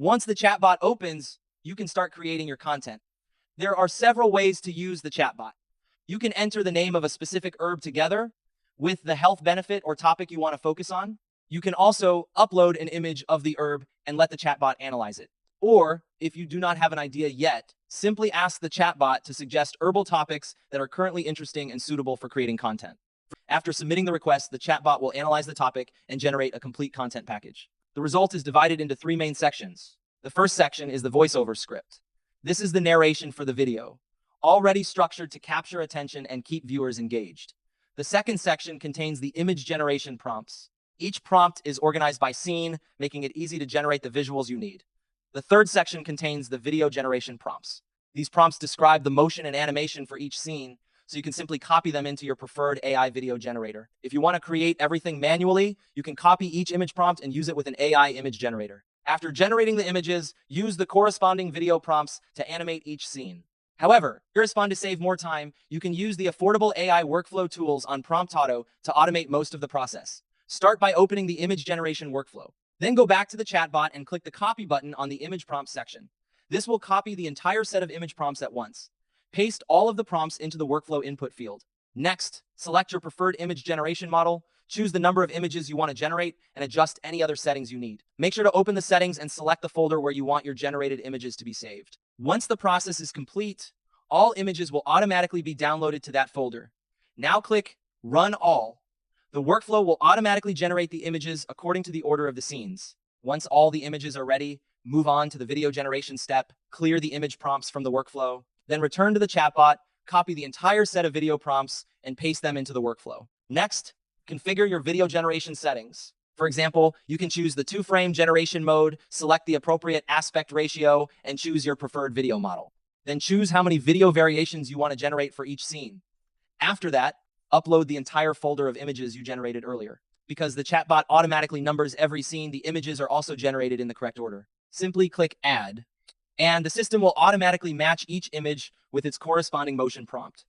Once the chatbot opens, you can start creating your content. There are several ways to use the chatbot. You can enter the name of a specific herb together with the health benefit or topic you want to focus on. You can also upload an image of the herb and let the chatbot analyze it. Or, if you do not have an idea yet, simply ask the chatbot to suggest herbal topics that are currently interesting and suitable for creating content. After submitting the request, the chatbot will analyze the topic and generate a complete content package. The result is divided into 3 main sections. The first section is the voiceover script. This is the narration for the video, already structured to capture attention and keep viewers engaged. The second section contains the image generation prompts. Each prompt is organized by scene, making it easy to generate the visuals you need. The third section contains the video generation prompts. These prompts describe the motion and animation for each scene, so you can simply copy them into your preferred AI video generator. If you want to create everything manually, you can copy each image prompt and use it with an AI image generator. After generating the images, use the corresponding video prompts to animate each scene. However, to save more time, you can use the affordable AI workflow tools on Prompt Auto to automate most of the process. Start by opening the image generation workflow. Then go back to the chatbot and click the copy button on the image prompt section. This will copy the entire set of image prompts at once. Paste all of the prompts into the workflow input field. Next, select your preferred image generation model, choose the number of images you want to generate, and adjust any other settings you need. Make sure to open the settings and select the folder where you want your generated images to be saved. Once the process is complete, all images will automatically be downloaded to that folder. Now click Run All. The workflow will automatically generate the images according to the order of the scenes. Once all the images are ready, move on to the video generation step, clear the image prompts from the workflow, then return to the chatbot, copy the entire set of video prompts, and paste them into the workflow. Next, configure your video generation settings. For example, you can choose the 2-frame generation mode, select the appropriate aspect ratio, and choose your preferred video model. Then choose how many video variations you want to generate for each scene. After that, upload the entire folder of images you generated earlier. Because the chatbot automatically numbers every scene, the images are also generated in the correct order. Simply click Add, and the system will automatically match each image with its corresponding motion prompt.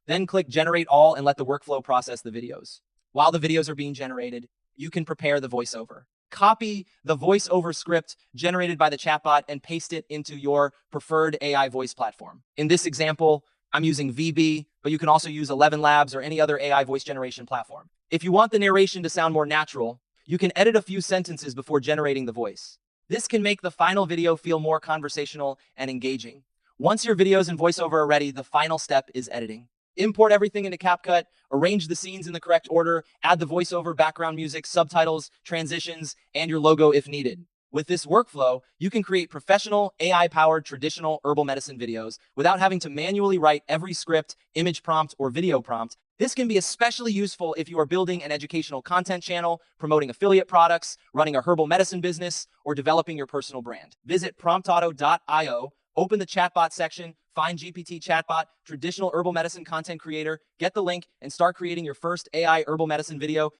Then click Generate All and let the workflow process the videos. While the videos are being generated, you can prepare the voiceover. Copy the voiceover script generated by the chatbot and paste it into your preferred AI voice platform. In this example, I'm using Vbee, but you can also use 11 Labs or any other AI voice generation platform. If you want the narration to sound more natural, you can edit a few sentences before generating the voice. This can make the final video feel more conversational and engaging. Once your videos and voiceover are ready, the final step is editing. Import everything into CapCut, arrange the scenes in the correct order, add the voiceover, background music, subtitles, transitions, and your logo if needed. With this workflow, you can create professional, AI-powered traditional herbal medicine videos without having to manually write every script, image prompt, or video prompt. This can be especially useful if you are building an educational content channel, promoting affiliate products, running a herbal medicine business, or developing your personal brand. Visit promptauto.io, open the chatbot section, find GPT Chatbot, traditional herbal medicine content creator, get the link, and start creating your first AI herbal medicine video.